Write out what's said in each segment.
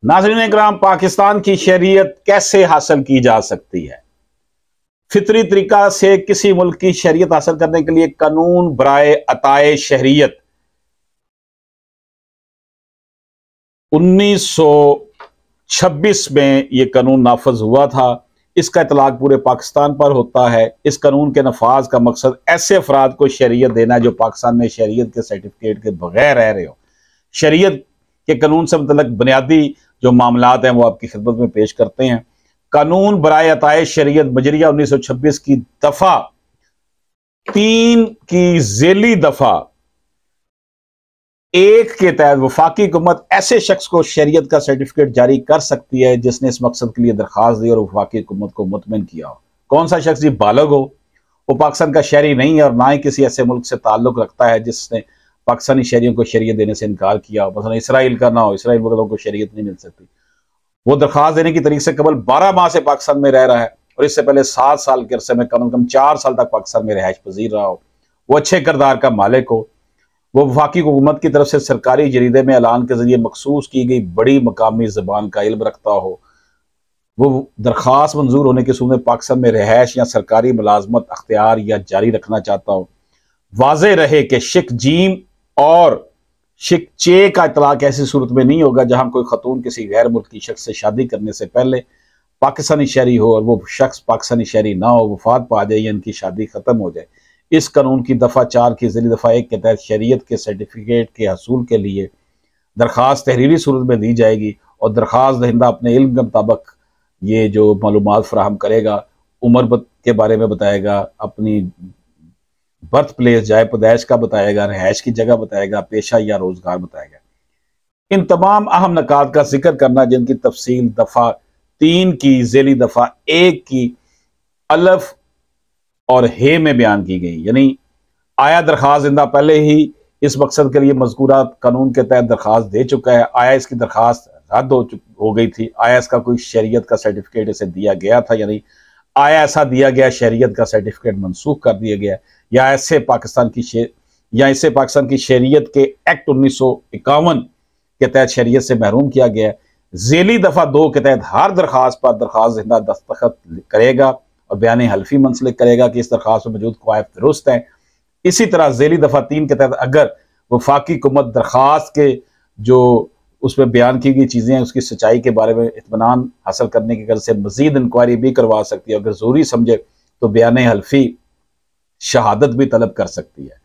नाज़रीन इकराम, पाकिस्तान की शरीयत कैसे हासिल की जा सकती है? फितरी तरीका से किसी मुल्क की शरीयत हासिल करने के लिए कानून बराए अताए शरीयत 1926 में यह कानून नाफज हुआ था। इसका इतलाक पूरे पाकिस्तान पर होता है। इस कानून के नफाज का मकसद ऐसे अफराद को शरीयत देना है जो पाकिस्तान में शरीयत के सर्टिफिकेट के बगैर रह रहे हो। शरीयत के कानून से मतलब बुनियादी जो मामलात हैं वो आपकी खिदमत में पेश करते हैं। कानून बराए अताए शरीयत बजरिया 1926 की दफा 3 की जेली दफा 1 के तहत वफाकी हुकूमत ऐसे शख्स को शरीयत का सर्टिफिकेट जारी कर सकती है जिसने इस मकसद के लिए दरखास्त दी और वफाकी हुकूमत को मुतमिन किया हो। कौन सा शख्स जी बालग हो, वो पाकिस्तान का शहरी नहीं है और ना ही किसी ऐसे मुल्क से ताल्लुक रखता है जिसने पाकिस्तानी शहरियों को शरीयत देने से इनकार किया हो। मसलन इसराइल का ना हो, इसराइल वालों को शरीयत नहीं मिल सकती। वो दरखास्त देने की तारीख से कबल 12 माह से पाकिस्तान में रह रहा है और इससे पहले 7 साल के अरसे में कम से कम 4 साल तक पाकिस्तान में रिहाइश पजीर रहा हो। वो अच्छे किरदार का मालिक हो। वो वफाकी हुकूमत की तरफ से सरकारी जरीदे में ऐलान के जरिए मखसूस की गई बड़ी मकामी ज़बान का इल्म रखता हो। वो दरखास्त मंजूर होने के सूबत में पाकिस्तान में रिहाइश या सरकारी मुलाजमत अख्तियार या जारी रखना चाहता हो। वाज़े रहे कि शिक जीम और शिक चे का इतलाक ऐसी सूरत में नहीं होगा जहां कोई खतून किसी गैर मुल्की शख्स से शादी करने से पहले पाकिस्तानी शहरी हो और वो शख्स पाकिस्तानी शहरी ना हो, वफात पा जाए या इनकी शादी खत्म हो जाए। इस कानून की दफ़ा 4 की ज़िली दफ़ा 1 के तहत शरीयत के सर्टिफिकेट के हसूल के लिए दरख्वास्त तहरीरी सूरत में दी जाएगी और दरख्वास्त दहिंदा अपने इल्म के मुताबिक ये जो मालूमात फराहम करेगा, उम्र के बारे में बताएगा, अपनी बर्थ प्लेस जाए पैदाइश का बताएगा, रिहाइश की जगह बताएगा, पेशा या रोजगार बताएगा। इन तमाम अहम नकात का जिक्र करना जिनकी तफसील दफा 3 की ज़ेली दफा 1 की अलफ और हे में बयान की गई। यानी आया दरखास्त जिंदा पहले ही इस मकसद के लिए मज़कूरा कानून के तहत दरखास्त दे चुका है, आया इसकी दरखास्त रद्द हो गई थी, आया इसका कोई शरीयत का सर्टिफिकेट इसे दिया गया था, यानी आया ऐसा दिया गया शरीयत का सर्टिफिकेट मनसूख कर दिया गया, या इसे पाकिस्तान की शरीयत के एक्ट 1951 के तहत शरीयत से महरूम किया गया। ज़ेली दफ़ा 2 के तहत हर दरखास्त पर दरखास्त जिंदा दस्तखत करेगा और बयान हल्फी मंसलिक करेगा कि इस दरखास्त में मौजूद कवायद दुरुस्त हैं। इसी तरह ज़ेली दफ़ा 3 के तहत अगर वफाकी हुकूमत दरखास्त के जो उसमें बयान की गई चीज़ें हैं उसकी सच्चाई के बारे में इत्मीनान हासिल करने की गर्ज से मज़ीद इंक्वायरी भी करवा सकती है। अगर ज़रूरी समझे तो बयान हल्फी शहादत भी तलब कर सकती है।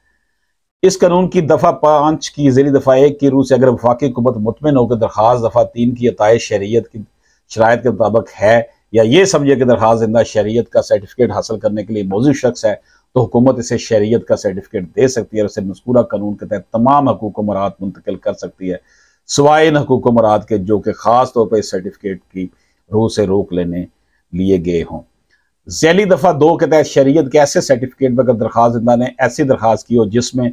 इस कानून की दफ़ा 5 की ज़ेली दफ़ा 1 की रूह से अगर वफाकी हुकूमत मुतमिन होकर दरखास्त दफ़ा 3 की अताए शरीयत की शराइत के मुताबिक है या ये समझे कि दरखास्त जिंदा शरीयत का सर्टिफिकेट हासिल करने के लिए मौजूद शख्स है तो हुकूमत इसे शरीयत का सर्टिफिकेट दे सकती है और इसे मज़कूरा कानून के तहत तमाम हकूक़ मराहत मुंतकिल कर सकती है, सिवाय इन हकूक़ मराहत के जो कि ख़ास तौर पर इस सर्टिफिकेट की रूह से रोक लेने लिए गए हों। ज़ेली दफ़ा 2 के तहत शरीयत के ऐसे सर्टिफिकेट में अगर दरखास्त जिंदा ने ऐसी दरखास्त की हो जिसमें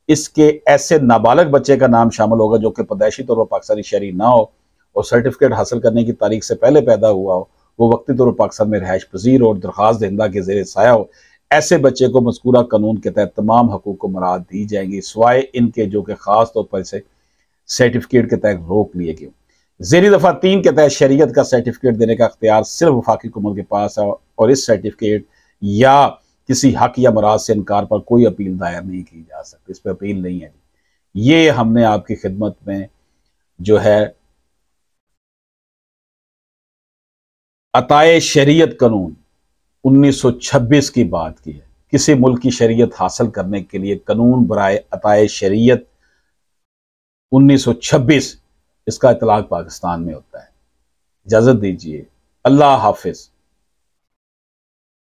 इसके ऐसे नाबालग बच्चे का नाम शामिल होगा जो कि पैदाइशी तौर पर पाकिस्तानी शहरी ना हो और सर्टिफिकेट हासिल करने की तारीख से पहले पैदा हुआ हो, वो वक्ती तौर पर पाकिस्तान में रिहाइश पजीर हो और दरखास्त दहिंदा के ज़ेर साया हो, ऐसे बच्चे को मज़कूरा कानून के तहत तमाम हकूक़ मराहत दी जाएंगी, सिवाय इनके जो कि ख़ास तौर पर इसे सर्टिफिकेट के तहत रोक लिए गए। ज़ेली दफ़ा 3 के तहत शरीयत का सर्टिफिकेट देने का अख्तियार सिर्फ वफाकी हुकूमत के पास है और इस सर्टिफिकेट या किसी हक या मराद से इनकार पर कोई अपील दायर नहीं की जा सकती। इस पर अपील नहीं है। ये हमने आपकी खिदमत में जो है अताए शरीयत कानून 1926 की बात की है। किसी मुल्क की शरीयत हासिल करने के लिए कानून बराए अताए शरीयत 1926 इसका इतलाक पाकिस्तान में होता है। इजाज़त दीजिए। अल्लाह हाफिज।